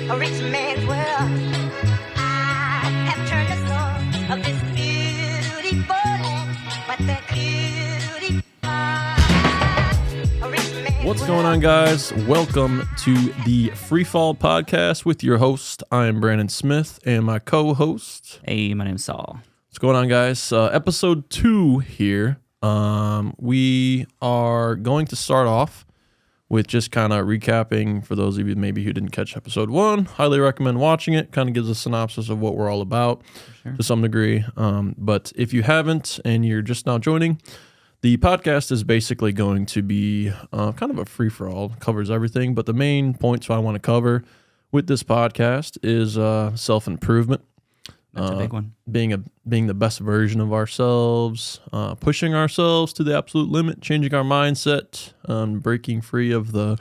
a rich man's world. I have turned the soul of this beautiful land, but the What's going on, guys? Welcome to the Free Fall Podcast with your host. I'm Brandon Smith and my co-host. Hey, my name's Saul. What's going on, guys? Episode 2 here. We are going to start off with just kind of recapping for those of you maybe who didn't catch episode 1. Highly recommend watching it. Kind of gives a synopsis of what we're all about to some degree. But if you haven't and you're just now joining, the podcast is basically going to be kind of a free-for-all. Covers everything, but the main points I want to cover with this podcast is self-improvement. That's a big one. Being the best version of ourselves, pushing ourselves to the absolute limit, changing our mindset, breaking free of the...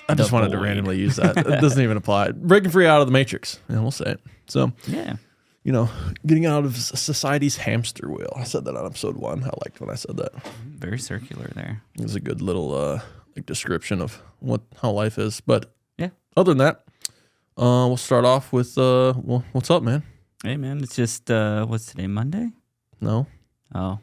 I just wanted to randomly use that. It doesn't even apply. Breaking free out of the matrix. Yeah, we'll say it. So, yeah. You know, getting out of society's hamster wheel. I said that on episode 1. I liked when I said that. Very circular there. It was a good little description of how life is. But yeah, other than that, we'll start off with what's up, man? Hey, man, it's just what's today? Monday? No. Oh,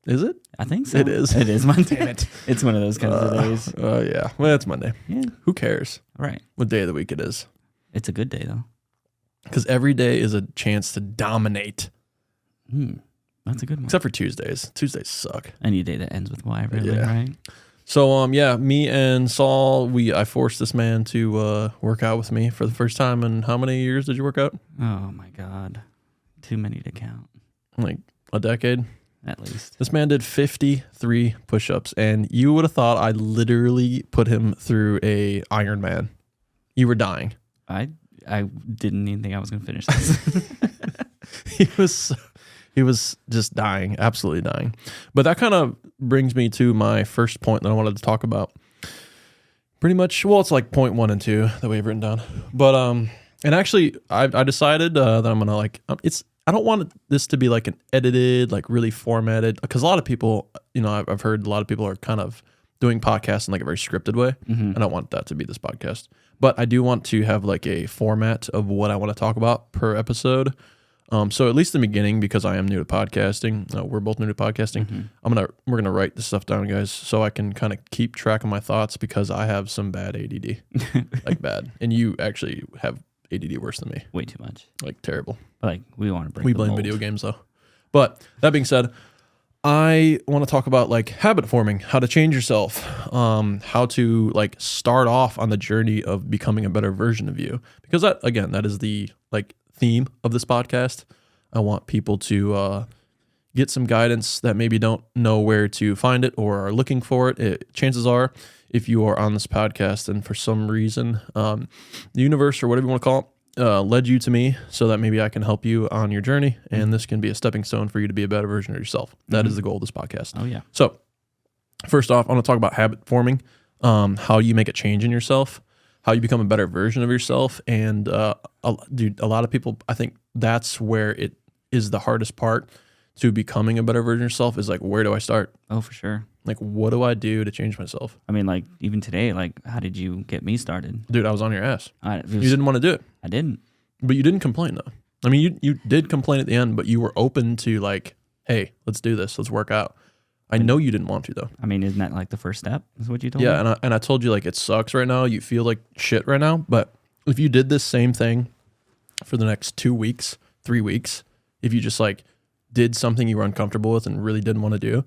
is it? I think so. It is. It is Monday. Damn it. It's one of those kinds of days. Yeah. Well, it's Monday. Yeah. Who cares? Right. What day of the week it is? It's a good day though. Because every day is a chance to dominate. That's a good one. Except for Tuesdays. Tuesdays suck. Any day that ends with Y, really, Yeah. right? So, me and Saul, I forced this man to work out with me for the first time. In how many years did you work out? Oh, my God. Too many to count. Like a decade? At least. This man did 53 push-ups, and you would have thought I literally put him through a Ironman. You were dying. I didn't even think I was going to finish this. He was just dying, absolutely dying. But that kind of brings me to my first point that I wanted to talk about. Pretty much, well, it's like point 1 and 2 that we have written down. But and actually, I decided that I'm gonna I don't want this to be like an edited, like really formatted, because a lot of people, I've heard a lot of people are kind of doing podcasts in like a very scripted way. I don't want that to be this podcast. But I do want to have like a format of what I want to talk about per episode. So at least in the beginning, because I am new to podcasting, we're both new to podcasting. We're gonna write this stuff down, guys, so I can kind of keep track of my thoughts, because I have some bad ADD, like bad, and you actually have ADD worse than me. Way too much. Like terrible. Like we want to break. We the blame mold. video games though. But that being said, I want to talk about like habit forming, how to change yourself, how to like start off on the journey of becoming a better version of you. Because that is the like theme of this podcast. I want people to get some guidance that maybe don't know where to find it or are looking for it. Chances are, if you are on this podcast and for some reason the universe or whatever you want to call it led you to me, so that maybe I can help you on your journey, and this can be a stepping stone for you to be a better version of yourself. That is the goal of this podcast. Oh yeah. So first off, I want to talk about habit forming, how you make a change in yourself, how you become a better version of yourself. And a lot of people, I think that's where it is the hardest part to becoming a better version of yourself, is like, where do I start? Oh, for sure. Like, what do I do to change myself? I mean, like, even today, like, how did you get me started? Dude, I was on your ass. You You didn't want to do it. I didn't. But you didn't complain, though. I mean, you did complain at the end, but you were open to like, hey, let's do this. Let's work out. I know you didn't want to, though. I mean, isn't that like the first step? Is what you told me? Yeah, and I told you, like, it sucks right now. You feel like shit right now. But if you did this same thing for the next 2 weeks, 3 weeks, if you just like did something you were uncomfortable with and really didn't want to do,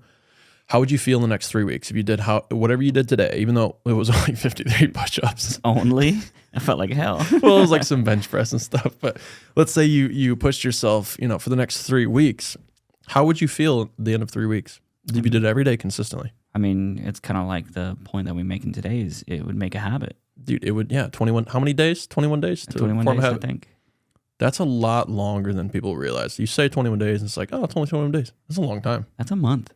how would you feel in the next 3 weeks if you did whatever you did today, even though it was only 53 push-ups? Only? I felt like hell. Well, it was like some bench press and stuff. But let's say you pushed yourself, for the next 3 weeks. How would you feel at the end of 3 weeks if you did it every day consistently? I mean, it's kind of like the point that we're making today is it would make a habit. Dude, it would, 21, how many days? 21 days to 21 form days, a I habit? think. That's a lot longer than people realize. You say 21 days, and it's like, oh, it's only 21 days. That's a long time. That's a month.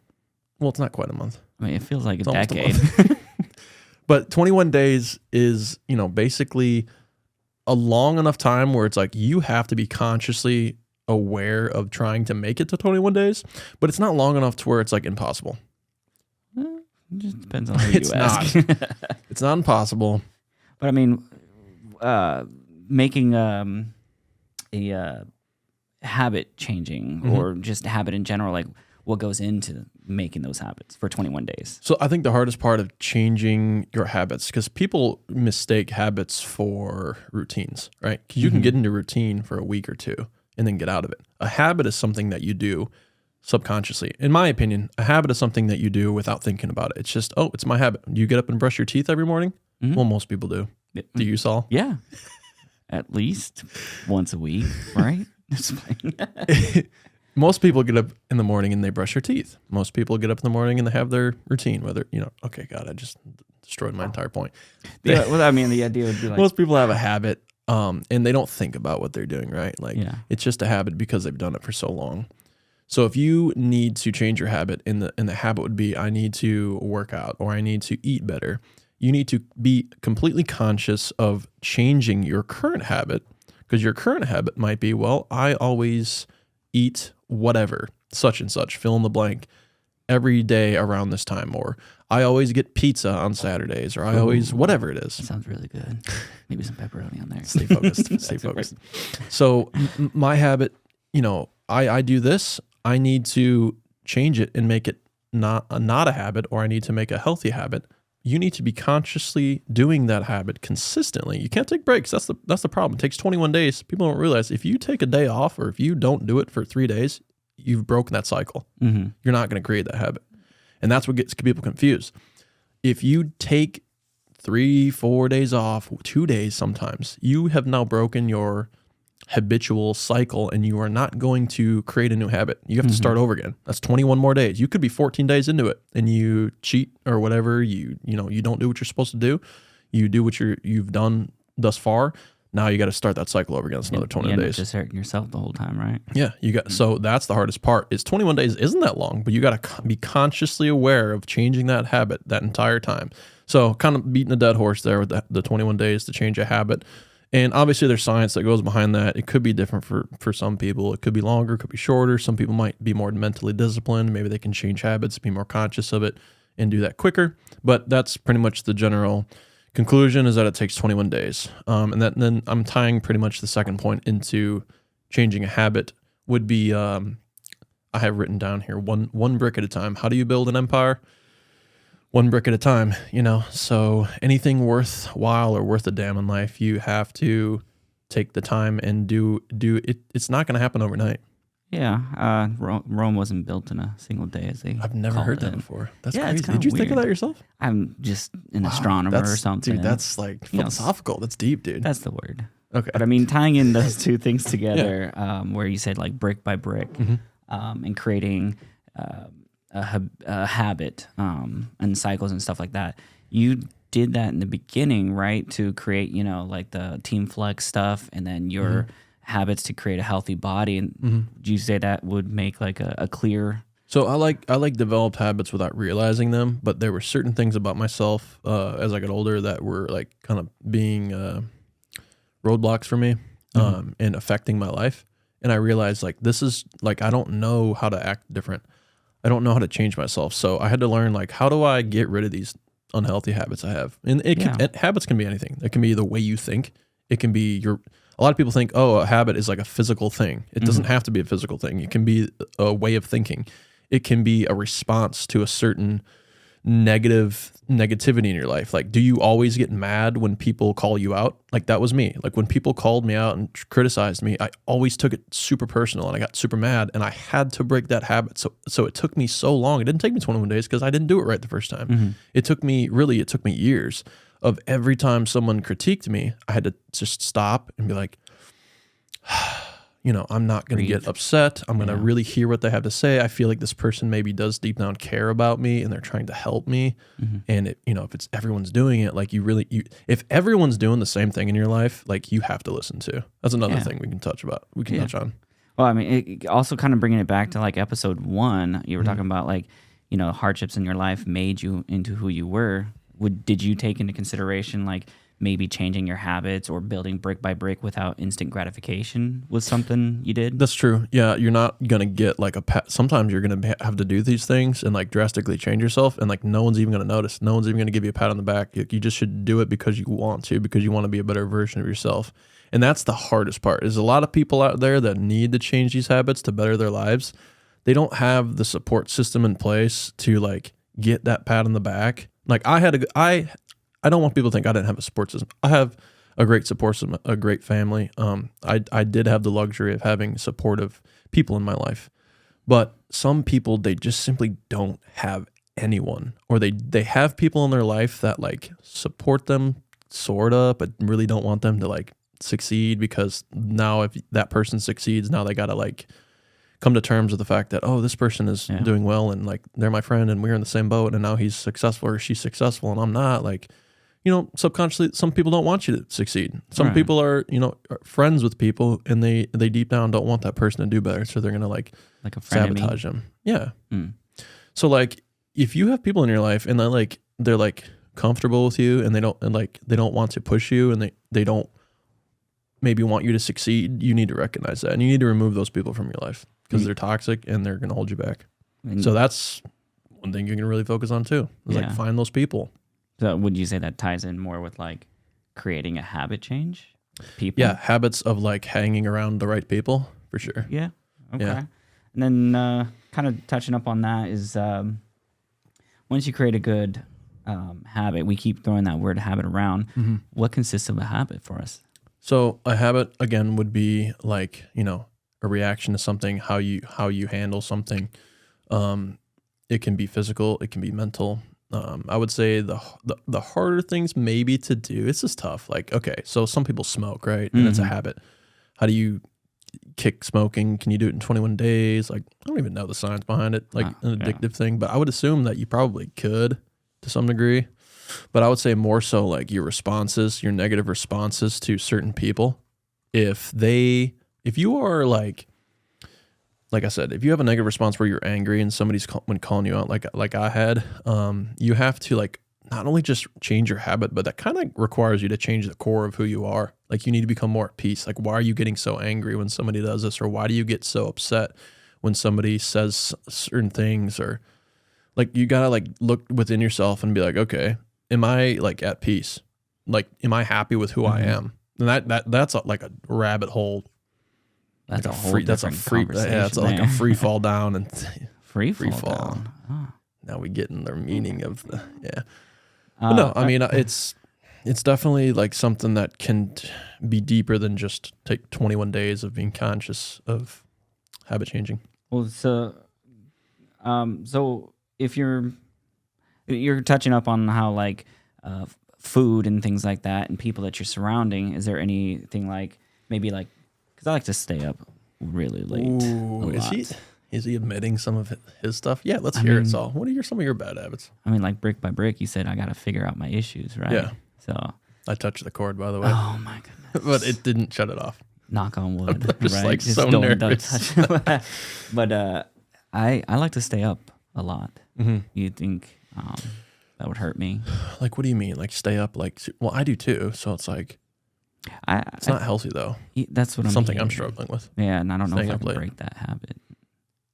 Well, it's not quite a month. I mean, it feels like a It's almost a decade. month. But 21 days is, basically a long enough time where it's like you have to be consciously aware of trying to make it to 21 days, but it's not long enough to where it's like impossible. It just depends on who It's you ask. It's not impossible. But I mean, making a habit changing or just a habit in general, like what goes into making those habits for 21 days? So I think the hardest part of changing your habits, because people mistake habits for routines, right? Because you can get into routine for a week or two and then get out of it. A habit is something that you do subconsciously. In my opinion, a habit is something that you do without thinking about it. It's just, oh, it's my habit. You get up and brush your teeth every morning? Well, most people do. Do you, Saul? Yeah. At least once a week, right? That's fine. Most people get up in the morning and they brush their teeth. Most people get up in the morning and they have their routine, whether, okay, God, I just destroyed my entire point. Yeah, well, I mean, the idea would be like, Most people have a habit and they don't think about what they're doing, right? Like it's just a habit because they've done it for so long. So if you need to change your habit and the habit would be, I need to work out or I need to eat better, you need to be completely conscious of changing your current habit, because your current habit might be, well, I always eat whatever, such and such, fill in the blank, every day around this time, or I always get pizza on Saturdays, or I always, whatever it is. That sounds really good. Maybe some pepperoni on there. Stay focused. Stay focused. So my habit, I do this. I need to change it and make it not a habit, or I need to make a healthy habit. You need to be consciously doing that habit consistently. You can't take breaks. That's the problem. It takes 21 days. People don't realize if you take a day off or if you don't do it for 3 days, you've broken that cycle. You're not going to create that habit. And that's what gets people confused. If you take 3-4 days off, 2 days sometimes, you have now broken your habitual cycle and you are not going to create a new habit. You have to start over again. That's 21 more days. You could be 14 days into it and you cheat or whatever. You don't do what you're supposed to do. You do what you've done thus far. Now you got to start that cycle over again. It's another 20 days. Just hurting yourself the whole time, right? Yeah, so that's the hardest part. Is 21 days isn't that long, but you got to be consciously aware of changing that habit that entire time. So kind of beating a dead horse there with the 21 days to change a habit. And obviously there's science that goes behind that. It could be different for some people. It could be longer, it could be shorter. Some people might be more mentally disciplined. Maybe they can change habits, be more conscious of it, and do that quicker. But that's pretty much the general conclusion, is that it takes 21 days. And then I'm tying pretty much the second point into changing a habit would be, I have written down here, one brick at a time. How do you build an empire? One brick at a time, So anything worthwhile or worth a damn in life, you have to take the time and do it. It's not going to happen overnight. Yeah, Rome wasn't built in a single day, as they. I've never heard that before. That's Yeah, it's crazy. Did you think of weird. that yourself? I'm just an astronomer or something. Dude, that's like philosophical. That's deep, dude. That's the word. Okay. But I mean, tying in those two things together, where you said like brick by brick, and creating a habit and cycles and stuff like that. You did that in the beginning, right? To create, like the Team Flex stuff, and then your habits to create a healthy body. And would you say that would make like a clear? So I like developed habits without realizing them, but there were certain things about myself as I got older that were like kind of being roadblocks for me and affecting my life. And I realized like this is like I don't know how to act different. I don't know how to change myself. So I had to learn like how do I get rid of these unhealthy habits I have? And habits can be anything. It can be the way you think. It can be a lot of people think, oh, a habit is like a physical thing. It doesn't have to be a physical thing. It can be a way of thinking. It can be a response to a certain negativity in your life. Like, do you always get mad when people call you out? Like that was me. Like when people called me out and criticized me, I always took it super personal and I got super mad and I had to break that habit. So it took me so long. It didn't take me 21 days because I didn't do it right the first time. It took me years of every time someone critiqued me, I had to just stop and be like, I'm not going to get upset. I'm going to really hear what they have to say. I feel like this person maybe does deep down care about me and they're trying to help me. And if it's everyone's doing it, like if everyone's doing the same thing in your life, like you have to listen to. That's another thing we can touch on. Well, I mean, it also kind of bringing it back to like episode 1, you were talking about like, hardships in your life made you into who you were. did you take into consideration like maybe changing your habits or building brick by brick without instant gratification was something you did? That's true. Yeah, you're not gonna get like a pat. Sometimes you're gonna have to do these things and like drastically change yourself, and like no one's even gonna notice. No one's even gonna give you a pat on the back. You just should do it because you want to, because you want to be a better version of yourself. And that's the hardest part. Is a lot of people out there that need to change these habits to better their lives. They don't have the support system in place to like get that pat on the back. Like I don't want people to think I didn't have a support system. I have a great support system, a great family. I did have the luxury of having supportive people in my life, but some people, they just simply don't have anyone, or they have people in their life that like support them sort of, but really don't want them to like succeed, because now if that person succeeds, now they got to like come to terms with the fact that, oh, this person is doing well and like they're my friend and we're in the same boat and now he's successful or she's successful and I'm not. Like, you know, subconsciously, some people don't want you to succeed. Some people are, you know, are friends with people and they deep down don't want that person to do better. So they're going to like a sabotage them. Yeah. So like if you have people in your life and they're like comfortable with you and they don't want to push you and they don't maybe want you to succeed, you need to recognize that and you need to remove those people from your life because they're toxic and they're going to hold you back. So that's one thing you can really focus on too. Is like find those people. So would you say that ties in more with like creating a habit change? People? Yeah, habits of like hanging around the right people for sure. Yeah. Okay. Yeah. And then kind of touching up on that is once you create a good habit, we keep throwing that word habit around. What consists of a habit for us? So a habit again would be like, you know, a reaction to something, how you handle something. It can be physical, it can be mental. I would say the harder things maybe to do, it's just tough. Like, okay, so some people smoke, right? And it's a habit. How do you kick smoking? Can you do it in 21 days? Like, I don't even know the science behind it, like an addictive thing, but I would assume that you probably could to some degree. But I would say more so like your responses, your negative responses to certain people. If you are like I said, if you have a negative response where you're angry and somebody's when calling you out, like I had, you have to like not only just change your habit, but that kind of requires you to change the core of who you are. Like you need to become more at peace. Like, why are you getting so angry when somebody does this? Or why do you get so upset when somebody says certain things? Or like, you got to like look within yourself and be like, okay, am I like at peace? Like, am I happy with who I am? And that's like a rabbit hole. That's like a whole different conversation. Yeah, it's like a free fall down and free fall. Down. Oh. Now we get in the meaning of the But no, I mean it's definitely like something that can be deeper than just take 21 days of being conscious of habit changing. Well, so if you're touching up on how like food and things like that and people that you're surrounding, is there anything like maybe like, because I like to stay up really late. Ooh, is he admitting some of his stuff? Yeah, let's hear it, Saul. What are some of your bad habits? I mean, like brick by brick, you said I got to figure out my issues, right? Yeah. So I touched the cord, by the way. Oh my goodness! But it didn't shut it off. Knock on wood. I'm just right? like Just so don't nervous. touch. But I like to stay up a lot. Mm-hmm. You think that would hurt me? Like, what do you mean? Like, stay up? Like, well, I do too. So it's like, it's not healthy though. That's what Something I'm struggling with. Yeah, and I don't know if I can late. break that habit.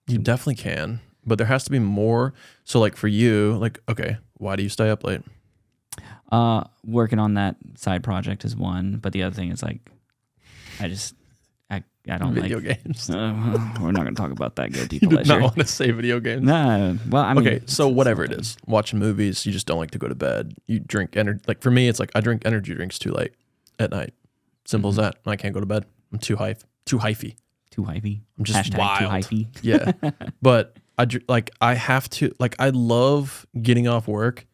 You definitely can, but there has to be more. So, like for you, like, okay, why do you stay up late? Working on that side project is one, but the other thing is like, I don't video like games. We're not going to talk about that guilty You do pleasure. not want to say video games. No, well, I mean, Okay, so whatever it is, watching movies, you just don't like to go to bed. You drink energy. Like for me, it's like I drink energy drinks too late at night. Simple as that. I can't go to bed. I'm too hypey. Too hypey. I'm just Hashtag wild. too hypey. Yeah, but I have to, like, I love getting off work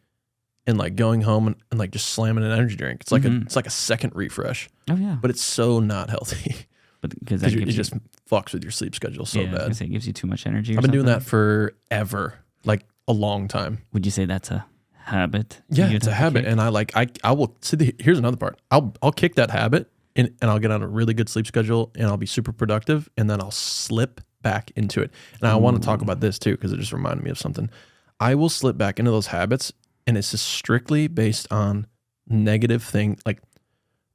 and like going home and like just slamming an energy drink. It's like it's like a second refresh, Oh yeah, but it's so not healthy but because because it just fucks with your sleep schedule so I was gonna bad. say it gives you too much energy. Or I've been doing something. that forever, like a long time. Would you say that's a habit? Yeah, You it's a have to habit, kick? and I will. See, here's another part. I'll kick that habit, and I'll get on a really good sleep schedule, and I'll be super productive, and then I'll slip back into it. And I want to talk about this too because it just reminded me of something. I will slip back into those habits and it's just strictly based on negative thing. Like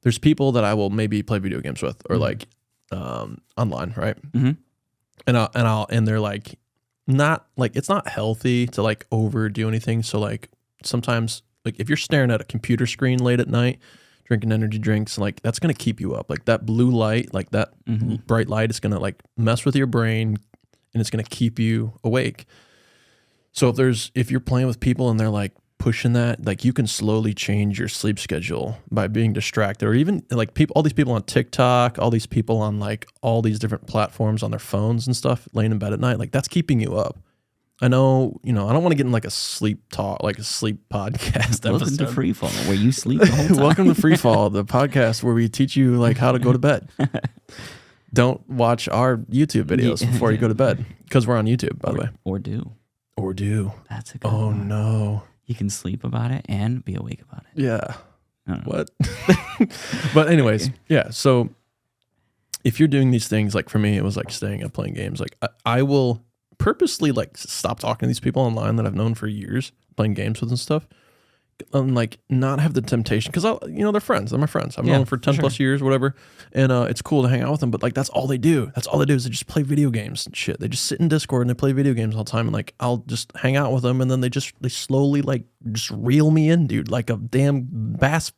there's people that I will maybe play video games with or like online, right? Mhm. And they're like not like it's not healthy to like overdo anything. So like sometimes like if you're staring at a computer screen late at night, drinking energy drinks, like that's gonna keep you up. Like that blue light, like that bright light is gonna like mess with your brain and it's gonna keep you awake. So if you're playing with people and they're like pushing that, like you can slowly change your sleep schedule by being distracted, or even like all these people on TikTok, all these people on like all these different platforms on their phones and stuff, laying in bed at night, like that's keeping you up. I know, I don't want to get in like a sleep talk, like a sleep podcast Welcome episode. to Freefall, where you sleep the whole time. Welcome to Freefall, the podcast where we teach you like how to go to bed. Don't watch our YouTube videos before you go to bed, because we're on YouTube, by the way. Or do. Or do. That's a good Oh one. no. You can sleep about it and be awake about it. Yeah. I don't know. What? But anyways, yeah. So if you're doing these things, like for me, it was like staying up playing games. Like I will purposely like stop talking to these people online that I've known for years, playing games with and stuff, and like not have the temptation, because they're friends. They're my friends. I've known them for 10 plus years, whatever. And it's cool to hang out with them. But like that's all they do. That's all they do is they just play video games and shit. They just sit in Discord and they play video games all the time. And like I'll just hang out with them, and then they slowly like just reel me in, dude, like a damn bass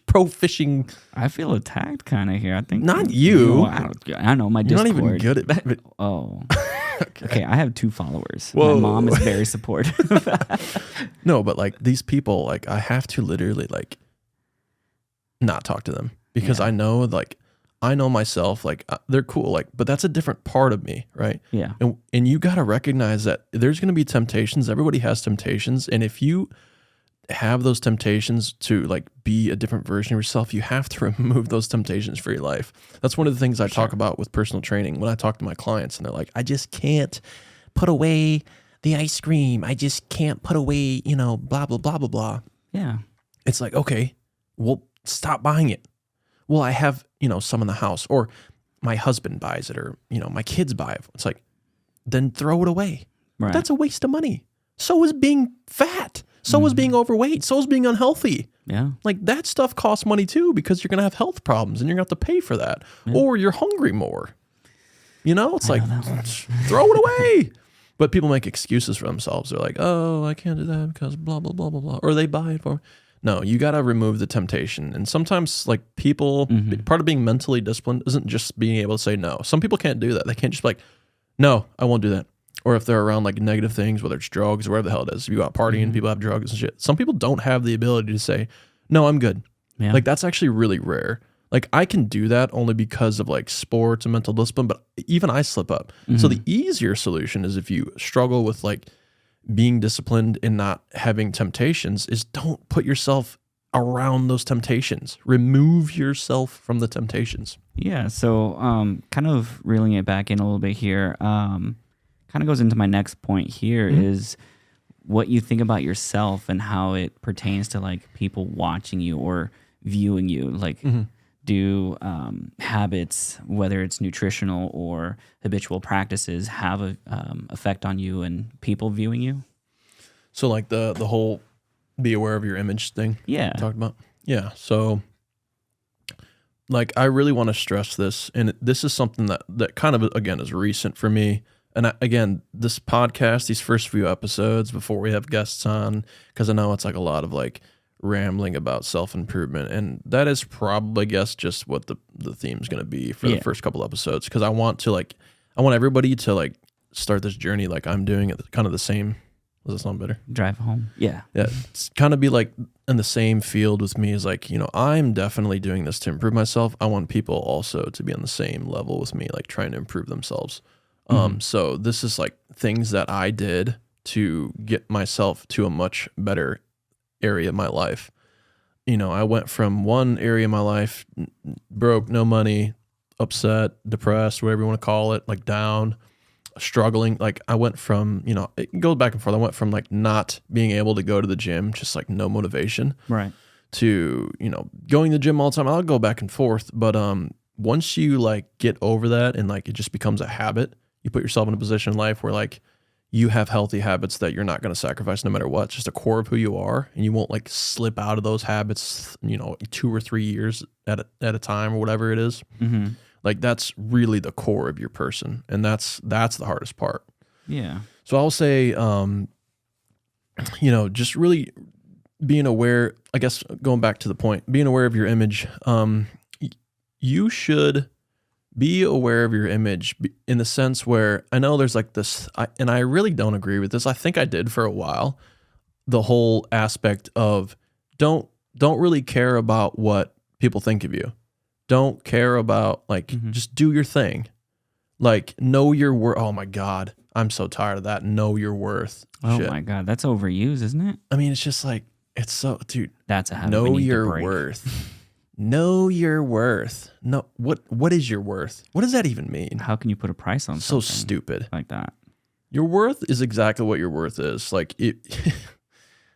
pro fishing. I feel attacked kind of here. I think Not you. I know my You're Discord. not even good at it. Oh. Okay, I have 2 followers. Whoa. My mom is very supportive. No, but like these people, like I have to literally like not talk to them, because I know myself, like they're cool, like, but that's a different part of me, right? Yeah. And you got to recognize that there's going to be temptations. Everybody has temptations. And if you have those temptations to like be a different version of yourself, you have to remove those temptations for your life. That's one of the things I talk about with personal training when I talk to my clients, and they're like, I just can't put away the ice cream. I just can't put away, blah, blah, blah, blah, blah. Yeah. It's like, okay, well, stop buying it. Well, I have, some in the house, or my husband buys it, or, my kids buy it. It's like, then throw it away. Right. That's a waste of money. So is being fat. So is being overweight. So is being unhealthy. Yeah. Like that stuff costs money too, because you're going to have health problems and you're going to have to pay for that. Or you're hungry more. It's like, throw it away. But people make excuses for themselves. They're like, oh, I can't do that because blah, blah, blah, blah, blah. Or they buy it for me. No, you got to remove the temptation. And sometimes like people, part of being mentally disciplined isn't just being able to say no. Some people can't do that. They can't just be like, no, I won't do that. Or if they're around like negative things, whether it's drugs or whatever the hell it is, if you go out partying, people have drugs and shit. Some people don't have the ability to say, no, I'm good. Yeah. Like that's actually really rare. Like I can do that only because of like sports and mental discipline, but even I slip up. So the easier solution is, if you struggle with like being disciplined and not having temptations, is don't put yourself around those temptations. Remove yourself from the temptations. Yeah. So kind of reeling it back in a little bit here, kind of goes into my next point here is what you think about yourself and how it pertains to like people watching you or viewing you. Like do habits, whether it's nutritional or habitual practices, have a effect on you and people viewing you? So like the whole be aware of your image thing. Yeah. Talked about. Yeah. So like I really want to stress this, and this is something that kind of again is recent for me. And again, this podcast, these first few episodes before we have guests on, because I know it's like a lot of like rambling about self-improvement, and that is probably, I guess, just what the theme's going to be for the first couple episodes, because I want everybody to like start this journey like I'm doing it, kind of the same. Does that sound better? Drive home. Yeah. Yeah. It's kind of be like in the same field with me, is like, I'm definitely doing this to improve myself. I want people also to be on the same level with me, like trying to improve themselves. So this is like things that I did to get myself to a much better area of my life. I went from one area of my life, broke, no money, upset, depressed, whatever you want to call it, like down, struggling. Like I went from, it goes back and forth. I went from like not being able to go to the gym, just like no motivation, Right. to, going to the gym all the time. I'll go back and forth. But once you like get over that and like it just becomes a habit, you put yourself in a position in life where like you have healthy habits that you're not going to sacrifice no matter what. It's just a core of who you are, and you won't like slip out of those habits, 2 or 3 years at a time or whatever it is. Mm-hmm. Like that's really the core of your person, and that's the hardest part. Yeah. So I'll say, just really being aware, I guess going back to the point, being aware of your image. You should be aware of your image in the sense where I know there's like this, and I really don't agree with this. I think I did for a while, the whole aspect of don't really care about what people think of you. Don't care about just do your thing. Like know your worth. Oh my God. I'm so tired of that. Know your worth. Oh shit. my God. That's overused, isn't it? I mean, it's just like, it's so, dude, That's a habit we know need to your break. worth. Know your worth. No, what is your worth? What does that even mean? How can you put a price on So something stupid. like that? Your worth is exactly what your worth is. Like,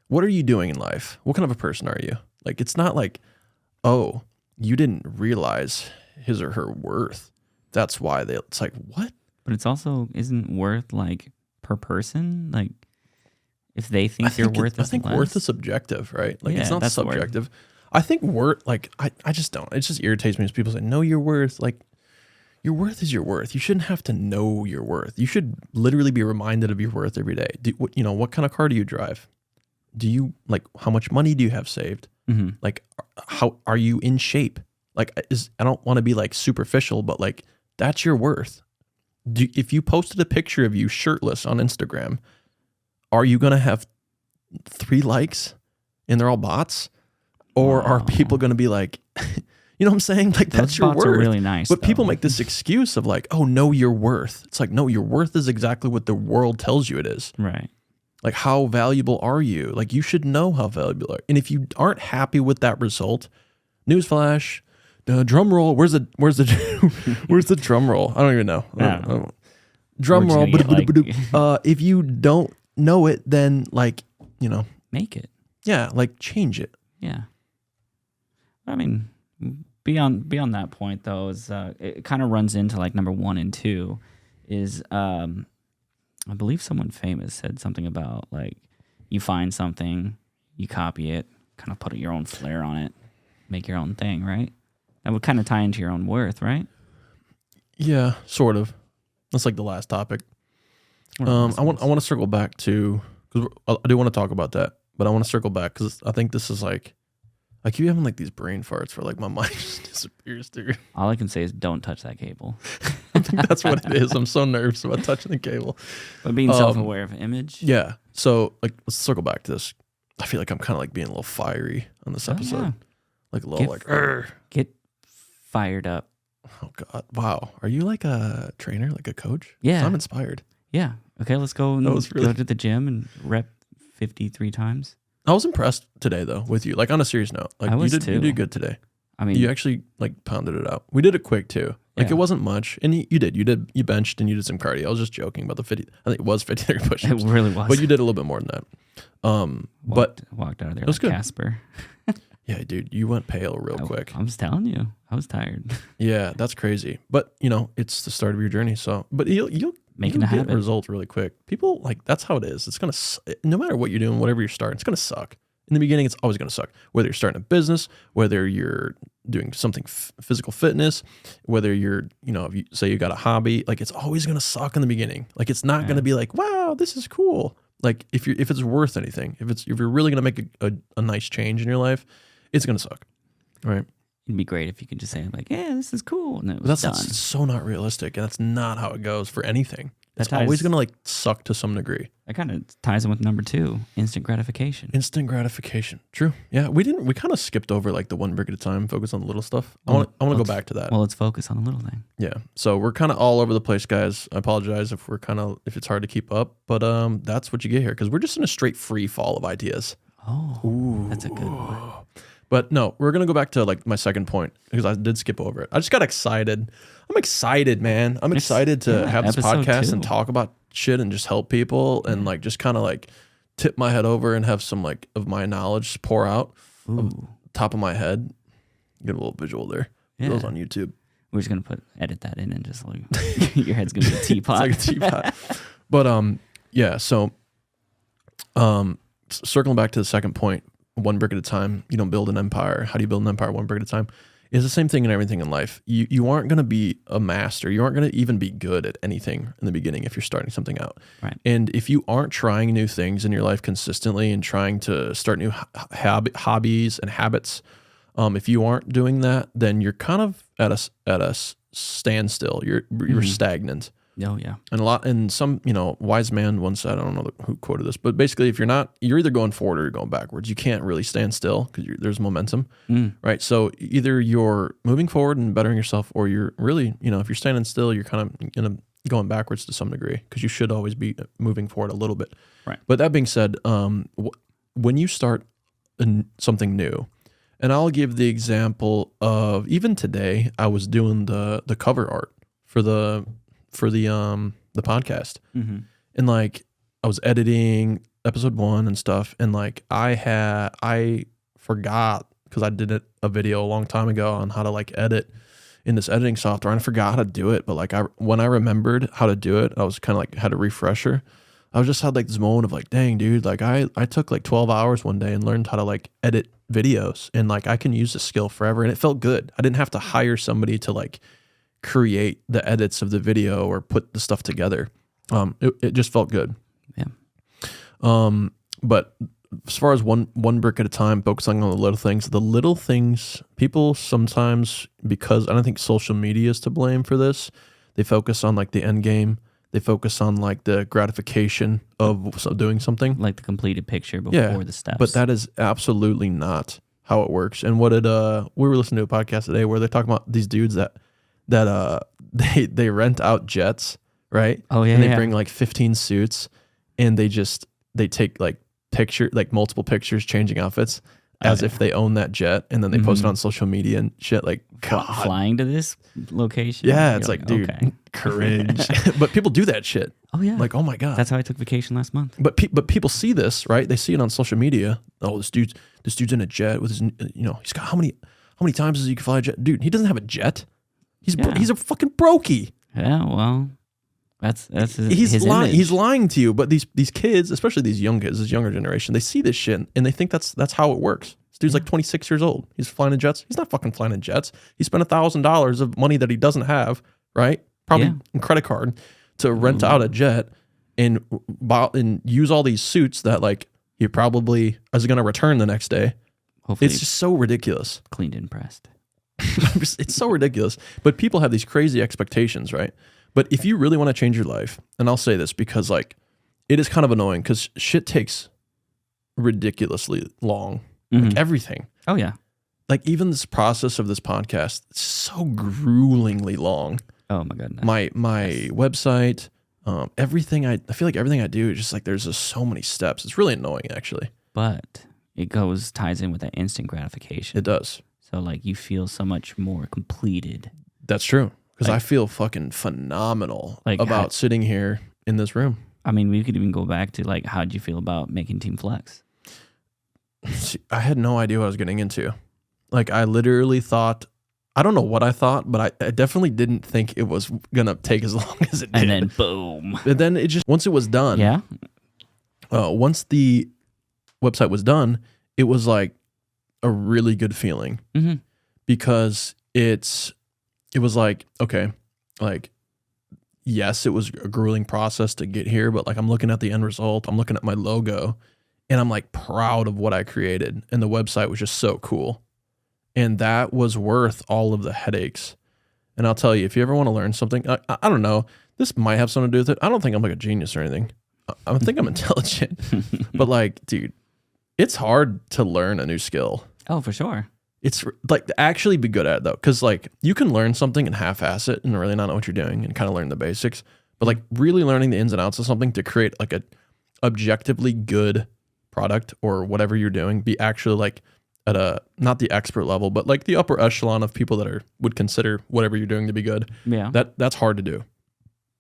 what are you doing in life? What kind of a person are you? Like, it's not like, oh, you didn't realize his or her worth. That's why it's like, what? But it's also isn't worth like per person. Like if they think your worth I is think less. worth is subjective, right? Like Yeah, it's not that's the word. subjective. I think worth, like I just don't. It just irritates me as people say, know your worth. Like your worth is your worth. You shouldn't have to know your worth. You should literally be reminded of your worth every day. What kind of car do you drive? Do you how much money do you have saved? Mm-hmm. Like how are you in shape? Like I don't want to be like superficial, but like that's your worth. If you posted a picture of you shirtless on Instagram, are you going to have 3 likes and they're all bots? Or are people going to be like, you know what I'm saying? Like that's Those your bots worth. are really nice. But people though. make this excuse of like, oh, know your worth. It's like, no, your worth is exactly what the world tells you it is. right. Like, how valuable are you? Like, you should know how valuable you are. And if you aren't happy with that result, newsflash, drum roll. Where's the where's the drum roll? I don't even know. I don't know. Drum We're roll. just gonna get, If you don't know it, then Make it. yeah, like change it. Yeah. I mean, beyond that point though, is it kind of runs into like number 1 and 2 is I believe someone famous said something about like you find something, you copy it, kind of put your own flair on it, make your own thing, right? That would kind of tie into your own worth, right? Yeah, sort of. That's like the last topic. I want to circle back to, because I do want to talk about that, but I want to circle back because I think this is like, I keep having like these brain farts where like my mind just disappears, dude. All I can say is don't touch that cable. I think that's what it is. I'm so nervous about touching the cable. But being self-aware of image. Yeah. So like, let's circle back to this. I feel like I'm kind of like being a little fiery on this episode. yeah. Like a little Get fired up. oh God. Wow. Are you like a trainer, like a coach? Yeah. I'm inspired. Yeah. Okay, let's go and That was really- go to the gym and rep 53 times. I was impressed today though with you. Like on a serious note, like I was you too. did good today. I mean, You actually like pounded it out. We did it quick too. Like Yeah. it wasn't much, and you benched and you did some cardio. I was just joking about the 50. I think it was 53 it push-ups, really was. but you did a little bit more than that. But walked out of there was like good. Casper. yeah, dude, you went pale real quick. I was telling you, I was tired. Yeah, that's crazy. But it's the start of your journey. So, but you'll Making you'll a get habit. results really quick. People like that's how it is. It's gonna no matter what you're doing, whatever you're starting, it's gonna suck. In the beginning, it's always gonna suck. Whether you're starting a business, whether you're doing something physical fitness, whether you're if you say you got a hobby, like it's always gonna suck in the beginning. Like it's not gonna be like, wow, this is cool. Like if it's worth anything, if you're really gonna make a nice change in your life, it's gonna suck, right? It'd be great if you could just say like, "Yeah, this is cool," and it But was that's done. so not realistic, and that's not how it goes for anything. It's That always ties- gonna like suck to some degree. That kind of ties in with number 2, instant gratification. Instant gratification. True. Yeah, we kind of skipped over like the one brick at a time, focus on the little stuff. I want to go back to that. Well, let's focus on the little thing. Yeah. So we're kind of all over the place, guys. I apologize if if it's hard to keep up, but that's what you get here because we're just in a straight free fall of ideas. Oh, that's a good one. But no, we're gonna go back to like my second point because I did skip over it. I just got excited. I'm excited, man. I'm excited to have this episode podcast and 2. talk about shit and just help people and like just kind of like tip my head over and have some like of my knowledge pour out Ooh. top of my head. Get a little visual there. Yeah. Those on YouTube. We're just gonna edit that in and just like your head's gonna be a teapot. It's like a teapot. But Yeah. So, circling back to the second point, one brick at a time. You don't build an empire. How do you build an empire? One brick at a time. It's the same thing in everything in life. You aren't going to be a master. You aren't going to even be good at anything in the beginning if you're starting something out. Right. And if you aren't trying new things in your life consistently and trying to start new hobbies and habits, if you aren't doing that, then you're kind of at a standstill. You're stagnant. Oh yeah. And some, wise man once said, I don't know who quoted this, but basically if you're either going forward or you're going backwards. You can't really stand still because there's momentum, right? So either you're moving forward and bettering yourself, or you're really, if you're standing still, you're kind of going backwards to some degree, because you should always be moving forward a little bit. Right. But that being said, when you start something new, and I'll give the example of even today, I was doing the cover art for the podcast, and like I was editing episode 1 and stuff, and like I forgot, because I did a video a long time ago on how to like edit in this editing software, and I forgot how to do it. But like when I remembered how to do it, I was kind of like had a refresher. I was just had like this moment of like, dang dude, like I took like 12 hours one day and learned how to like edit videos, and like I can use this skill forever, and it felt good. I didn't have to hire somebody to like create the edits of the video or put the stuff together. It just felt good. Yeah. But as far as one brick at a time, focusing on the little things, people sometimes, because I don't think social media is to blame for this, they focus on like the end game. They focus on like the gratification of doing something. Like the completed picture before the steps. But that is absolutely not how it works. And we were listening to a podcast today where they're talking about these dudes that they rent out jets, right? Oh yeah. And they bring like 15 suits, and they take like multiple pictures changing outfits as if they own that jet, and then they post it on social media and shit. Like, God. Flying to this location. Yeah, it's like, dude, okay. cringe. But people do that shit. Oh yeah. Like, oh my God. That's how I took vacation last month. But people see this, right? They see it on social media. Oh, this dude's in a jet with his, he's got how many times does he fly a jet? Dude, he doesn't have a jet. He's a fucking brokey. Yeah, well, that's He's lying. image. He's lying to you. But these kids, especially these young kids, this younger generation, they see this shit and they think that's how it works. This dude's like 26 years old. He's flying in jets. He's not fucking flying in jets. He spent $1,000 of money that he doesn't have, right? Probably in credit card to rent out a jet and use all these suits that like he probably is going to return the next day. Hopefully It's just so ridiculous. cleaned and pressed. It's so ridiculous. But people have these crazy expectations, right? But if you really want to change your life, and I'll say this because like it is kind of annoying because shit takes ridiculously long. Like everything. Oh yeah. Like even this process of this podcast, it's so gruelingly long. Oh my goodness. My website, everything I feel like everything I do is just like there's just so many steps. It's really annoying actually. But it ties in with that instant gratification. It does. So like you feel so much more completed. That's true. Because Like- I feel fucking phenomenal Like about sitting here in this room. I mean, we could even go back to like, how'd you feel about making Team Flex? See, I had no idea what I was getting into. Like I literally thought, I don't know what I thought, but I definitely didn't think it was gonna take as long as it did. And then boom. And then it just, once it was done, Yeah. Once the website was done, it was like a really good feeling Mm-hmm. because it was like, okay, like, yes, it was a grueling process to get here, but like I'm looking at the end result, I'm looking at my logo, and I'm like proud of what I created. And the website was just so cool. And that was worth all of the headaches. And I'll tell you, if you ever want to learn something, I don't know, this might have something to do with it. I don't think I'm like a genius or anything. I think I'm intelligent, but like, dude, it's hard to learn a new skill. Oh, for sure. It's like to actually be good at it though. Cause like you can learn something and half-ass it and really not know what you're doing and kind of learn the basics, but like really learning the ins and outs of something to create like a objectively good product or whatever you're doing, be actually like at a, not the expert level, but like the upper echelon of people that would consider whatever you're doing to be good. Yeah. That's hard to do.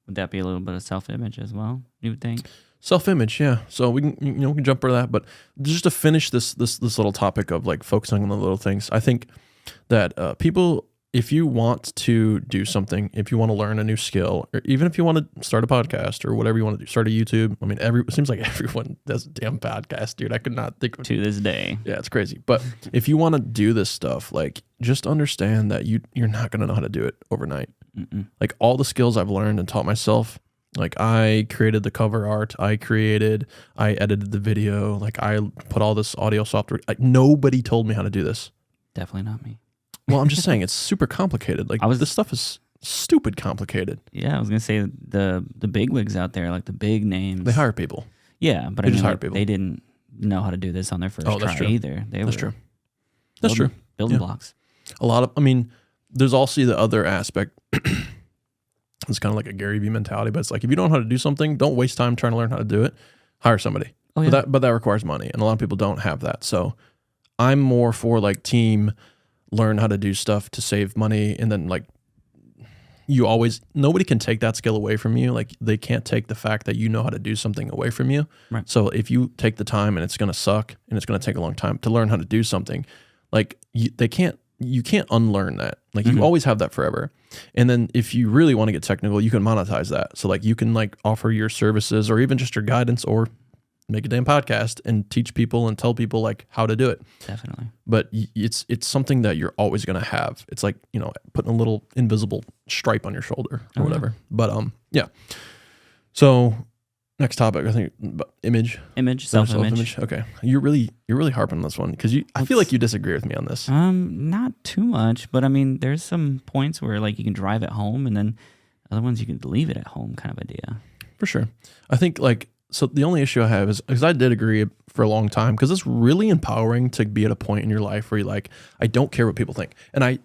Would that be a little bit of self-image as well, you would think? Self-image, yeah. So we can, we can jump over that, but just to finish this little topic of like focusing on the little things, I think that people if you want to do something, if you want to learn a new skill, or even if you want to start a podcast or whatever you want to do, start a YouTube. I mean, it seems like everyone does a damn podcast, dude. I could not think of To this day. Yeah, it's crazy. But if you want to do this stuff, like just understand that you're not going to know how to do it overnight. Like all the skills I've learned and taught myself, like I created the cover art, I edited the video, like I put all this audio software. Like nobody told me how to do this. Definitely not me. Well, I'm just saying it's super complicated. Like this stuff is stupid complicated. Yeah, I was gonna say the bigwigs out there, like the big names. They hire people. Yeah, but They just hire like, people. they didn't know how to do this on their first Oh, that's try true. either. That's true. That's true. Building Yeah. blocks. A lot of, I mean, there's also the other aspect. It's kind of like a Gary Vee mentality, but it's like if you don't know how to do something, don't waste time trying to learn how to do it. Hire somebody. Oh, yeah. But that requires money, and a lot of people don't have that. So I'm more for like team, learn how to do stuff to save money, and then like nobody can take that skill away from you. Like they can't take the fact that you know how to do something away from you. Right. So if you take the time and it's going to suck and it's going to take a long time to learn how to do something, like you can't unlearn that. Like you always have that forever. And then if you really want to get technical, you can monetize that. So like you can like offer your services or even just your guidance or make a damn podcast and teach people and tell people like how to do it. Definitely. But it's something that you're always going to have. It's like, putting a little invisible stripe on your shoulder or whatever. But yeah. So next topic, I think image. Self-image. Okay. You're really harping on this one because I feel like you disagree with me on this. Not too much, but I mean, there's some points where like you can drive it home, and then other ones you can leave it at home, kind of idea. For sure. I think so the only issue I have is because I did agree for a long time because it's really empowering to be at a point in your life where you're like, I don't care what people think. And I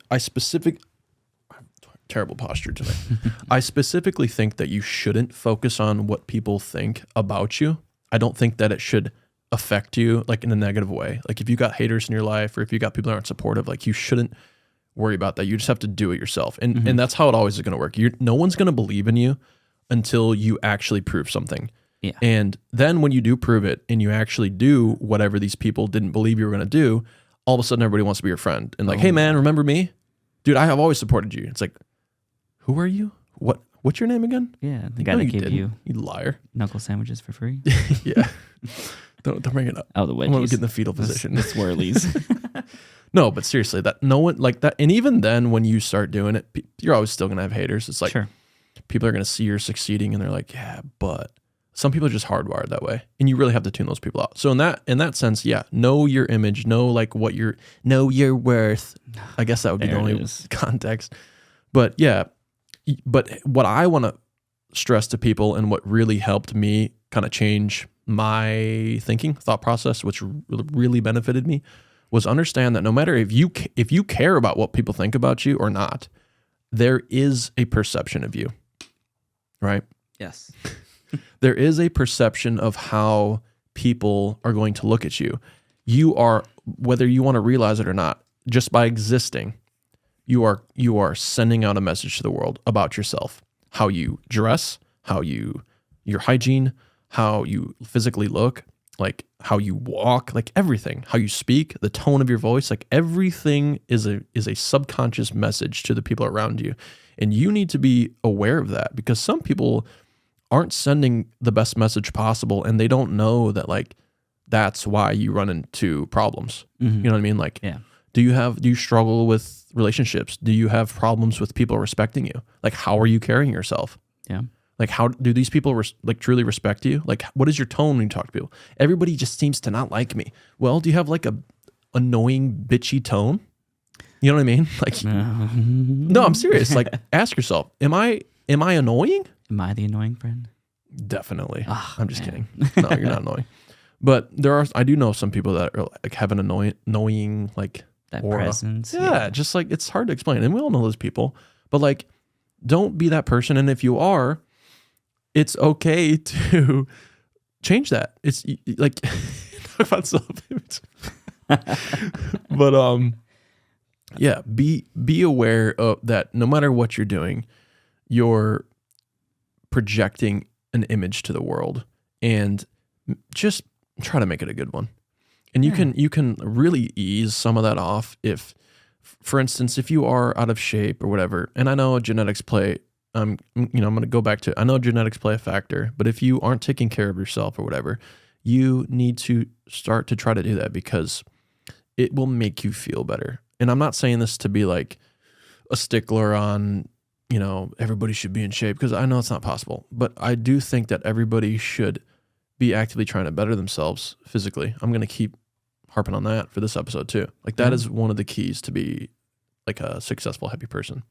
terrible posture today. I specifically think that you shouldn't focus on what people think about you. I don't think that it should affect you like in a negative way. Like if you got haters in your life or if you got people that aren't supportive, like you shouldn't worry about that. You just have to do it yourself. And that's how it always is going to work. No one's going to believe in you until you actually prove something. Yeah. And then when you do prove it and you actually do whatever these people didn't believe you were going to do, all of a sudden everybody wants to be your friend and like, hey man, remember me? Dude, I have always supported you. It's like, who are you? What's your name again? Yeah, the guy that gave you liar. knuckle sandwiches for free. Yeah. Don't bring it up. Oh, the I'm gonna wedgies. get in the fetal position. The swirlies. No, but seriously, that no one like that. And even then, when you start doing it, you're always still gonna have haters. It's like Sure. people are gonna see you're succeeding, and they're like, yeah, but some people are just hardwired that way, and you really have to tune those people out. So in that sense, yeah, know your image, know like know your worth. I guess that would be the There it only is. context. But yeah, but what I want to stress to people and what really helped me kind of change my thought process, which really benefited me, was understand that no matter if you care about what people think about you or not, there is a perception of you, right? Yes. There is a perception of how people are going to look at you. You are, whether you want to realize it or not, just by existing, you are sending out a message to the world about yourself, how you dress, your hygiene, how you physically look, like how you walk, like everything, how you speak, the tone of your voice, like everything is a subconscious message to the people around you. And you need to be aware of that because some people aren't sending the best message possible and they don't know that like that's why you run into problems. You know what I mean? Like, Yeah. do you struggle with relationships? Do you have problems with people respecting you? Like, how are you carrying yourself? Yeah. Like, how do these people truly respect you? Like, what is your tone when you talk to people? Everybody just seems to not like me. Well, do you have like a annoying, bitchy tone? You know what I mean? Like, no, I'm serious. Like, ask yourself, am I annoying? Am I the annoying friend? Definitely. Oh, I'm just man. kidding. No, you're not annoying. But I do know some people that are like have an annoying like That aura. presence. Yeah, just like it's hard to explain. And we all know those people. But like, don't be that person. And if you are, it's okay to change that. It's like talk about self-image. But yeah, be aware of that no matter what you're doing, you're projecting an image to the world and just try to make it a good one. And you can really ease some of that off if, for instance, if you are out of shape or whatever, and I know genetics play, I'm going to go back to, I know genetics play a factor, but if you aren't taking care of yourself or whatever, you need to start to try to do that because it will make you feel better. And I'm not saying this to be like a stickler on, everybody should be in shape, because I know it's not possible, but I do think that everybody should be actively trying to better themselves physically. I'm going to keep harping on that for this episode too. Like that is one of the keys to be like a successful, happy person.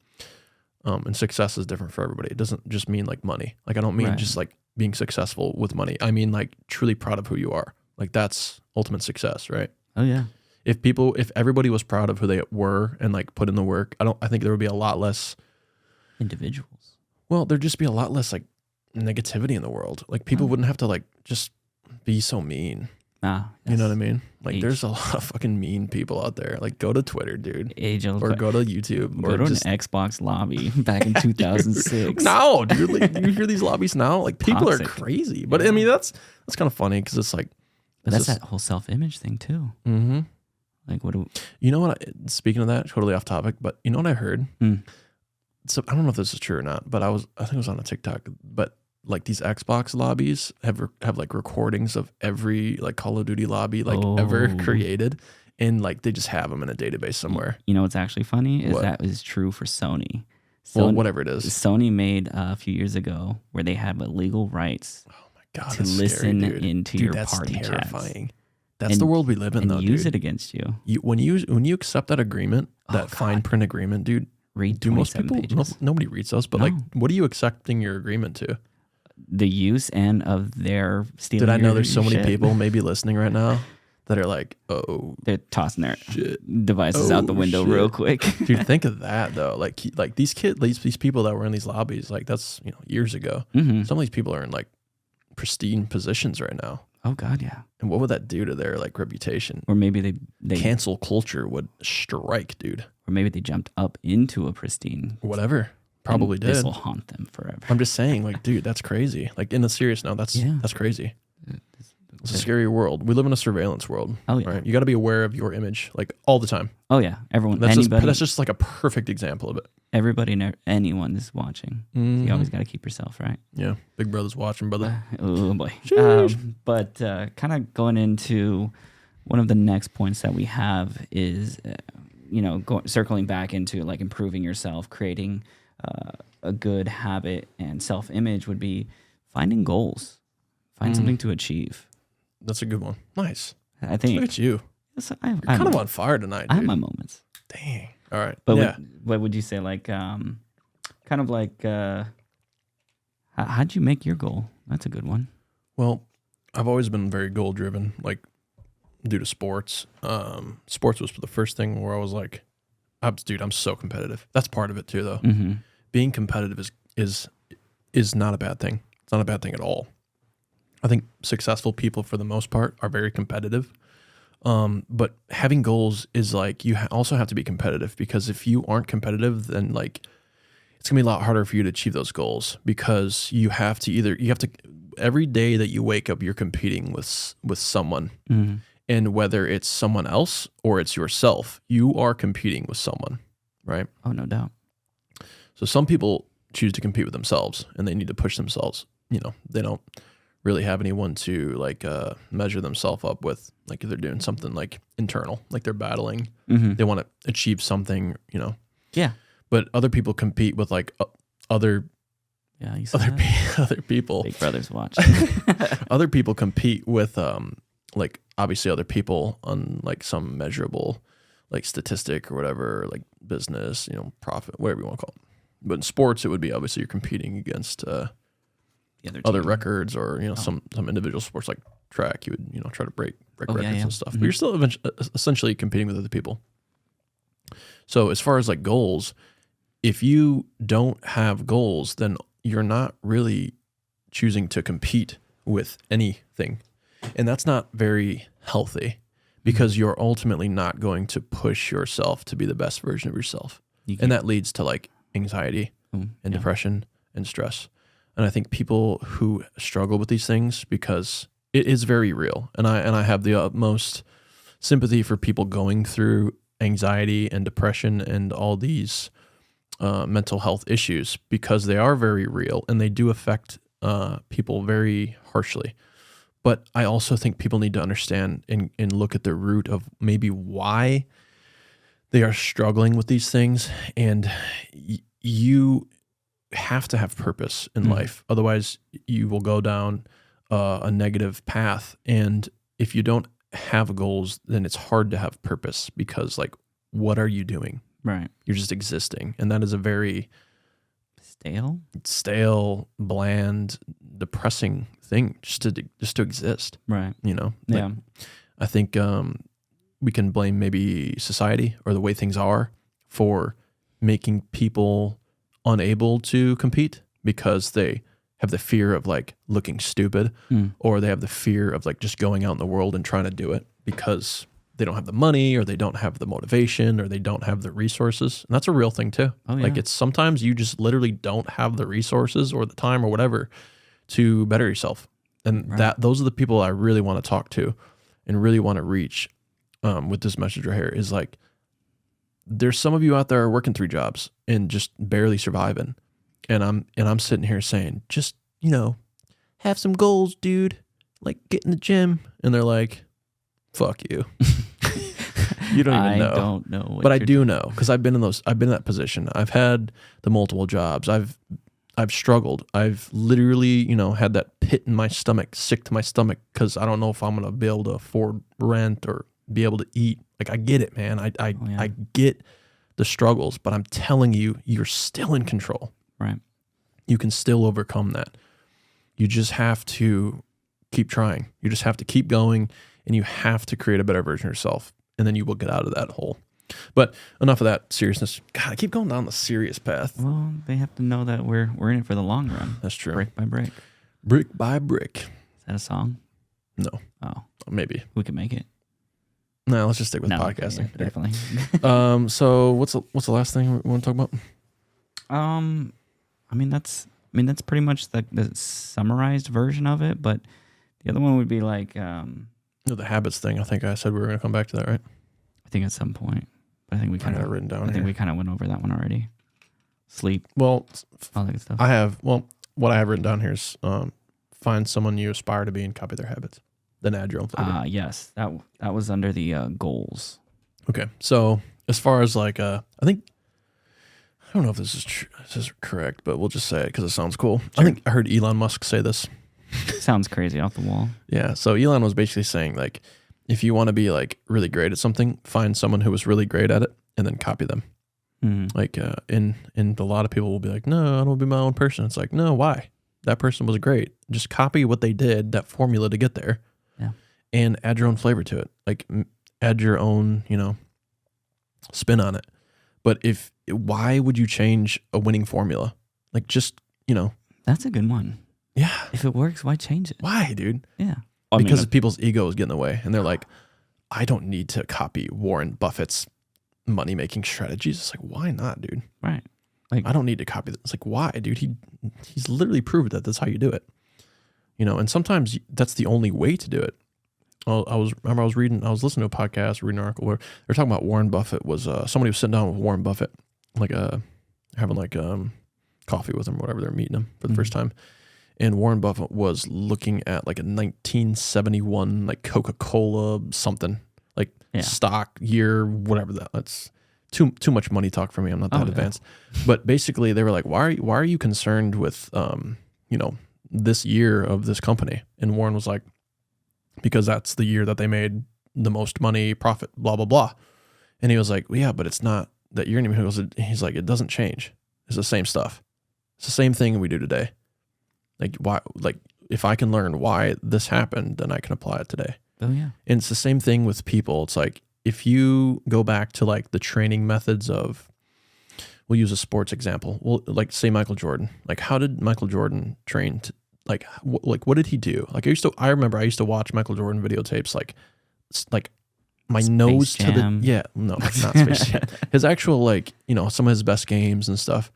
And success is different for everybody. It doesn't just mean like money. Like I don't mean just like being successful with money. I mean like truly proud of who you are. Like that's ultimate success, right? Oh yeah. If everybody was proud of who they were and like put in the work, I think there would be a lot less individuals. Well, there'd just be a lot less like negativity in the world. Like people wouldn't have to like just be so mean. You know what I mean? Like there's a lot of fucking mean people out there. Like go to Twitter, dude. Or go to YouTube. Go or to just an Xbox lobby back in 2006. No, dude. Like, you hear these lobbies now? Like people Toxic. are crazy. But I mean that's kind of funny because it's like But that's that whole self-image thing too. Mm-hmm. Like what do you know what speaking of that, totally off topic, but you know what I heard? So I don't know if this is true or not, but I think it was on a TikTok, but like these Xbox lobbies have like recordings of every like Call of Duty lobby like ever created, and like they just have them in a database somewhere. You know what's actually funny is What? that is true for Sony. Well, whatever it is. Sony made a few years ago where they have illegal rights Oh my god, to that's listen scary, dude. into Dude, your that's party terrifying. chats. That's And- the world we live in, and though, use dude. it against you. When you accept that agreement, that fine print agreement, dude. Read Do most 27 people? pages. Nobody reads those, but No. like, what are you accepting your agreement to? The use and of their stealing. Did I know your there's so many shit. people maybe listening right now that are like, oh They're tossing their shit. devices out the window shit. real quick. Dude, think of that though. Like these people that were in these lobbies, like that's years ago. Mm-hmm. Some of these people are in like pristine positions right now. Oh God, yeah. And what would that do to their like reputation? Or maybe they Cancel culture would strike, dude. or maybe they jumped up into a pristine. Whatever. Probably This did. will haunt them forever. I'm just saying, like, dude, that's crazy. Like, in a serious note, that's crazy. It's a scary world. We live in a surveillance world. Oh, yeah. Right? You got to be aware of your image, like, all the time. Oh yeah, everyone, That's anybody, just like a perfect example of it. everybody, anyone is watching. So you always got to keep yourself right. Yeah. Big brother's watching, brother. Oh boy. Sheesh. But kind of going into one of the next points that we have is, circling back into like improving yourself, creating a good habit and self-image would be finding goals, find something to achieve. That's a good one. Nice. I Look think at you. I You're kind of on fire tonight, I have dude. my moments. Dang. All right. But yeah. what would you say? Like, kind of like, how'd you make your goal? That's a good one. Well, I've always been very goal driven, like due to sports. Sports was the first thing where I was like, I'm so competitive. That's part of it too, though. Mm-hmm. Being competitive is not a bad thing. It's not a bad thing at all. I think successful people, for the most part, are very competitive. But having goals is like you also have to be competitive, because if you aren't competitive, then like it's gonna be a lot harder for you to achieve those goals, because you have to every day that you wake up, you're competing with someone. Mm-hmm. And whether it's someone else or it's yourself, you are competing with someone, right? Oh, no doubt. So some people choose to compete with themselves, and they need to push themselves. They don't really have anyone to like measure themselves up with. Like if they're doing something like internal, like they're battling, Mm-hmm. they want to achieve something, Yeah. But other people compete with like other Yeah. You saw that? other people. Big Brother's watching. Other people compete with like obviously other people on like some measurable like statistic or whatever, like business, profit, whatever you want to call it. But in sports, it would be obviously you're competing against The other team. records, or some individual sports like track. You would try to break Oh, records yeah, yeah. and stuff. Mhm. But you're still essentially competing with other people. So as far as like goals, if you don't have goals, then you're not really choosing to compete with anything, and that's not very healthy, because you're ultimately not going to push yourself to be the best version of yourself, You and that leads to like anxiety and yeah. depression and stress. And I think people who struggle with these things, because it is very real, and I have the utmost sympathy for people going through anxiety and depression and all these mental health issues, because they are very real and they do affect people very harshly. But I also think people need to understand and look at the root of maybe why they are struggling with these things. And you have to have purpose in life. Otherwise, you will go down a negative path. And if you don't have goals, then it's hard to have purpose, because like, what are you doing? Right. You're just existing. And that is a very Stale, bland, depressing thing, just to exist, right? you know? Like, Yeah. I think we can blame maybe society or the way things are for making people unable to compete, because they have the fear of like looking stupid, or they have the fear of like just going out in the world and trying to do it because they don't have the money, or they don't have the motivation, or they don't have the resources. And that's a real thing too. Oh, yeah. Like, it's sometimes you just literally don't have the resources or the time or whatever to better yourself. And those are the people I really want to talk to and really want to reach with this message right here, is like, there's some of you out there working 3 jobs and just barely surviving. And I'm sitting here saying, just, you know, have some goals, dude. Like, get in the gym. And they're like, fuck you. You don't even know. I don't know. What But I you're do know, because I've been in that position. I've had the multiple jobs. I've struggled. I've literally, you know, had that pit in my stomach, sick to my stomach, because I don't know if I'm gonna be able to afford rent or be able to eat. Like, I get it, man. I get the struggles, but I'm telling you, you're still in control. Right. You can still overcome that. You just have to keep trying. You just have to keep going, and you have to create a better version of yourself, and then you will get out of that hole. But enough of that seriousness. God, I keep going down the serious path. Well, they have to know that we're in it for the long run. That's true. Brick by brick. Brick by brick. Is that a song? No, Oh, maybe. we can make it. No, let's just stick with No, podcasting. yeah, definitely. So what's the last thing we want to talk about? I mean that's pretty much the summarized version of it, but the other one would be like The habits thing. I think I said we were going to come back to that, right? I think at some point. But I think we I kind got it of written down I think here. we kind of went over that one already. Sleep, Well, all that good stuff. what I have written down here is find someone you aspire to be and copy their habits. Then add your own flavor. Yes, that was under the goals. Okay. So as far as like, I think, I don't know if this is correct, but we'll just say it because it sounds cool. I think I heard Elon Musk say this. Sounds crazy off the wall. Yeah. So Elon was basically saying, like, if you want to be like really great at something, find someone who was really great at it and then copy them. Mm-hmm. Like, and a lot of people will be like, no, I don't want to be my own person. It's like, no, why? That person was great. Just copy what they did, that formula to get there. Yeah. And add your own flavor to it. Like, add your own, spin on it. But why would you change a winning formula? Like, just, That's a good one. yeah. If it works, why change it? Why, dude? Yeah. Because people's egos get in the way, and they're like, I don't need to copy Warren Buffett's money-making strategies. It's like, why not, dude? right. Like, I don't need to copy this. It's like, why, dude? He's literally proved that that's how you do it. And sometimes that's the only way to do it. I was listening to a podcast, reading an article where they're talking about Warren Buffett was somebody was sitting down with Warren Buffett, like having like coffee with him or whatever. They're meeting him for the first time. And Warren Buffett was looking at like a 1971 like Coca-Cola something, like stock year, whatever that's too much money talk for me. I'm not that advanced. But basically they were like, why are you concerned with this year of this company? And Warren was like, because that's the year that they made the most money, profit, blah, blah, blah. And he was like, well, yeah, but it's not that year anymore. He's like, it doesn't change. It's the same stuff. It's the same thing we do today. Like, why? Like, if I can learn why this happened, then I can apply it today. oh yeah. And it's the same thing with people. It's like, if you go back to like the training methods of, we'll use a sports example. Well, like say Michael Jordan. Like, how did Michael Jordan train? Like what did he do? Like I remember I used to watch Michael Jordan videotapes. Like my Space nose Jam. to the no, not Space Jam. His actual some of his best games and stuff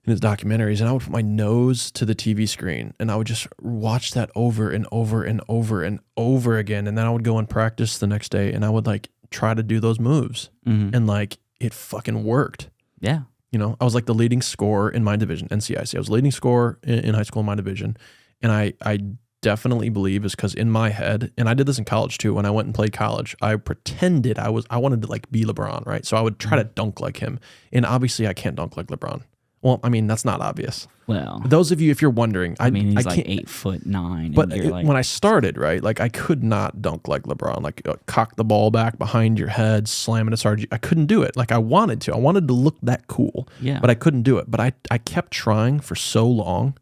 in his documentaries, and I would put my nose to the TV screen and I would just watch that over and over and over and over again. And then I would go and practice the next day and I would like try to do those moves. And like, it fucking worked. Yeah. You know, I was like the leading scorer in my division, NCIC. I was leading scorer in high school in my division. And I definitely believe is because in my head, and I did this in college too, when I went and played college, I pretended I wanted to like be LeBron, right? So I would try to dunk like him. And obviously I can't dunk like LeBron. Well, I mean, that's not obvious. Well, Those of you, if you're wondering, I mean, he's I like can't, 8'9". but and you're like, when I started, right, like I could not dunk like LeBron, like cock the ball back behind your head, slam it as hard. I couldn't do it. Like I wanted to look that cool, Yeah. but I couldn't do it. But I kept trying for so long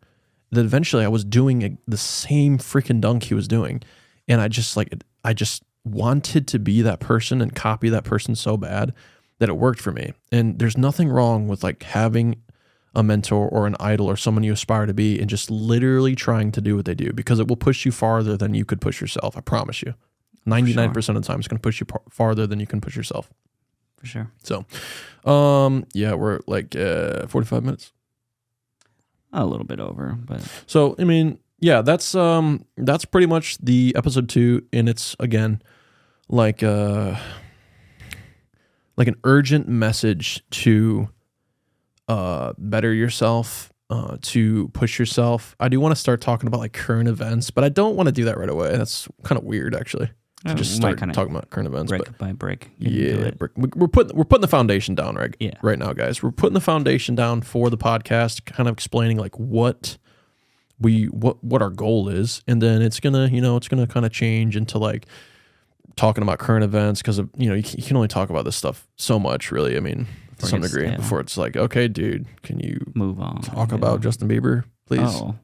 that eventually I was doing the same freaking dunk he was doing. And I just wanted to be that person and copy that person so bad that it worked for me. And there's nothing wrong with like having a mentor or an idol or someone you aspire to be and just literally trying to do what they do, because it will push you farther than you could push yourself. I promise you. 99% of the time it's going to push you farther than you can push yourself. for sure. So, yeah, we're at like 45 minutes. A little bit over, but So, I mean, yeah, that's pretty much the episode 2, and it's again like an urgent message to better yourself, to push yourself. I do want to start talking about like current events, but I don't want to do that right away. That's kind of weird, actually, to just we might start kinda talking about current events. brick But by brick. get into yeah, it. we're putting the foundation down Yeah. right now, guys. We're putting the foundation down for the podcast, kind of explaining like what our goal is, and then it's gonna kind of change into like talking about current events, because of you can only talk about this stuff so much, really. I mean, to Before it some gets degree, stale. before it's like, okay, dude, can you Move on. talk Yeah. about Justin Bieber, please? Oh.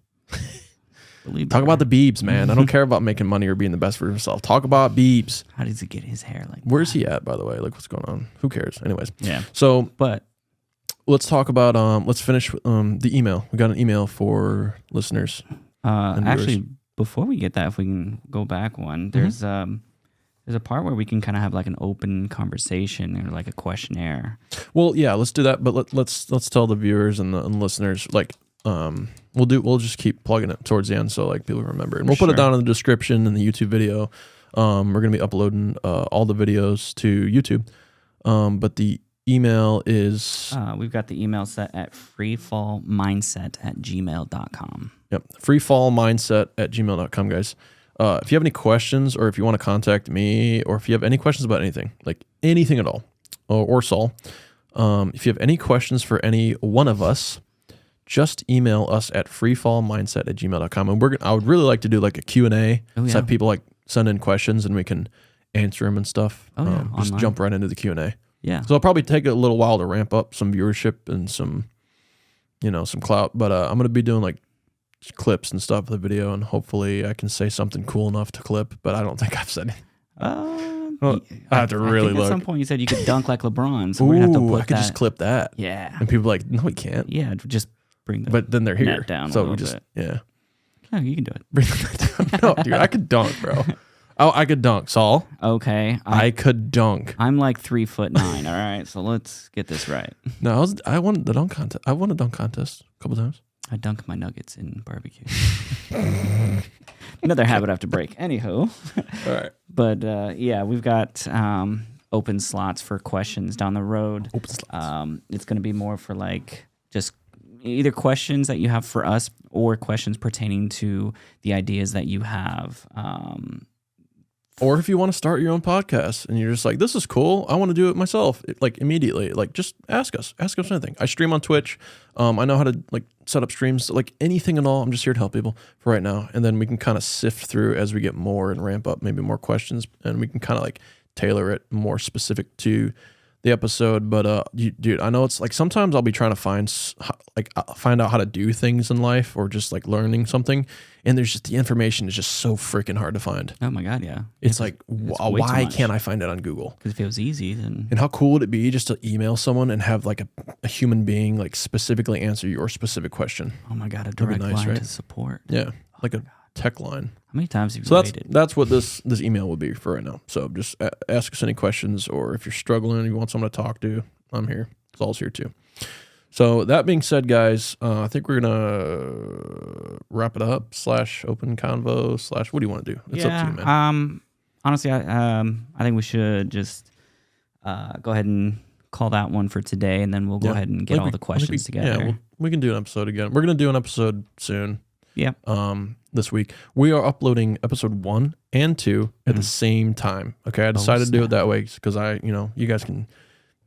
Believe Talk it. about the Biebs, man. I don't care about making money or being the best for himself. Talk about Biebs. How does he get his hair like? Where's he at, by the way? Like, what's going on? Who cares? Anyways, Yeah, so but let's talk about let's finish with the email. We got an email for listeners. viewers. actually, before we get that, if we can go back one, there's a part where we can kind of have like an open conversation or like a questionnaire. Well, yeah, let's do that. But let's tell the viewers and the listeners, like, we'll just keep plugging it towards the end, so like people remember, and we'll put it Sure. down in the description in the YouTube video. We're gonna be uploading all the videos to YouTube, but the email is We've got the email set at freefallmindset@gmail.com. yep, freefallmindset@gmail.com, guys. If you have any questions, or if you want to contact me, or if you have any questions about anything, like anything at all, or Saul, if you have any questions for any one of us, just email us at freefallmindset@gmail.com. And I would really like to do like a Q&A, Oh, so yeah. have people like send in questions and we can answer them and stuff. Oh, yeah, Just online. jump right into the Q&A. Yeah. So it'll probably take a little while to ramp up some viewership and some clout, but I'm going to be doing like clips and stuff of the video, and hopefully I can say something cool enough to clip, but I don't think I've said it. Well, I have to really think look. At some point, you said you could dunk like LeBron, so we're gonna have to Ooh, put I could that. just clip that. Yeah. And people are like, no, we can't. Yeah. Just bring the. But then they're here. Net down a so we little just, bit. yeah. No, you can do it. Bring the net down. No, dude, I could dunk, bro. Oh, I could dunk, Saul. Okay. I could dunk. I'm like 3'9". All right. So let's get this right. No, I won the dunk contest. I won a dunk contest a couple times. I dunk my nuggets in barbecue. Another habit I have to break. Anywho. All right. But yeah, we've got open slots for questions down the road. Open slots. It's going to be more for like just either questions that you have for us or questions pertaining to the ideas that you have. Or if you want to start your own podcast and you're just like, this is cool, I want to do it myself, like immediately, like just ask us anything. I stream on Twitch. I know how to like set up streams, like anything at all. I'm just here to help people for right now. And then we can kind of sift through as we get more and ramp up maybe more questions, and we can kind of like tailor it more specific to the episode. But dude, I know it's like sometimes I'll be trying to find out how to do things in life, or just like learning something, and there's just the information is just so freaking hard to find. Oh my God, yeah. It's like, way too why much. can't I find it on Google? Because if it was easy, then And how cool would it be just to email someone and have like a human being like specifically answer your specific question? oh my God, a be direct nice, line right? to support. Yeah, like a tech line. How many times have you So waited? that's what this email will be for right now. So just ask us any questions, or if you're struggling and you want someone to talk to, I'm here. Saul's here too. So that being said, guys, I think we're gonna wrap it up. /open convo / what do you want to do? It's up to you, man. Honestly, I think we should just go ahead and call that one for today, and then we'll go ahead and get all the questions together. Yeah, we can do an episode again. We're gonna do an episode soon. Yeah. This week we are uploading episode 1 and 2 at the same time. Okay, I decided to do it that way because you guys can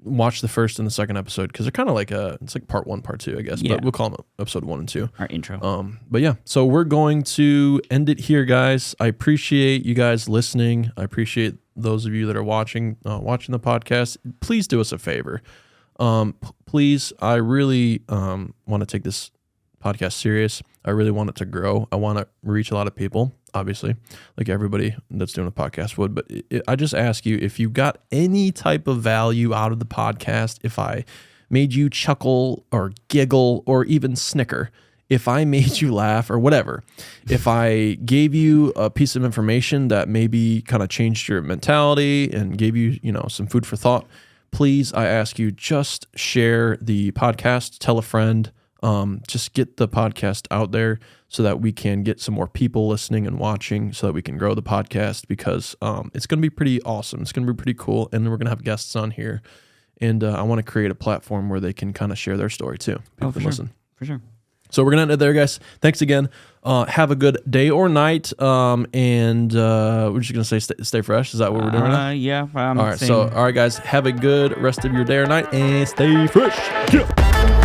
watch the first and the second episode because they're kind of like it's like part 1, part 2, I guess. Yeah. But we'll call them episode 1 and 2. Our intro. But yeah, so we're going to end it here, guys. I appreciate you guys listening. I appreciate those of you that are watching the podcast. Please do us a favor. Please, I really want to take this podcast serious. I really want it to grow. I want to reach a lot of people, obviously, like everybody that's doing a podcast would. But I just ask you, if you got any type of value out of the podcast, if I made you chuckle or giggle or even snicker, if I made you laugh or whatever, if I gave you a piece of information that maybe kind of changed your mentality and gave you, some food for thought, please, I ask you, just share the podcast, tell a friend, just get the podcast out there so that we can get some more people listening and watching so that we can grow the podcast because it's going to be pretty awesome. It's going to be pretty cool. And we're going to have guests on here. And I want to create a platform where they can kind of share their story too. People can listen. For sure. So we're going to end it there, guys. Thanks again. Have a good day or night. And we're just going to say stay fresh. Is that what we're doing right now? Yeah. All right. So, all right, guys. Have a good rest of your day or night and stay fresh. Yeah.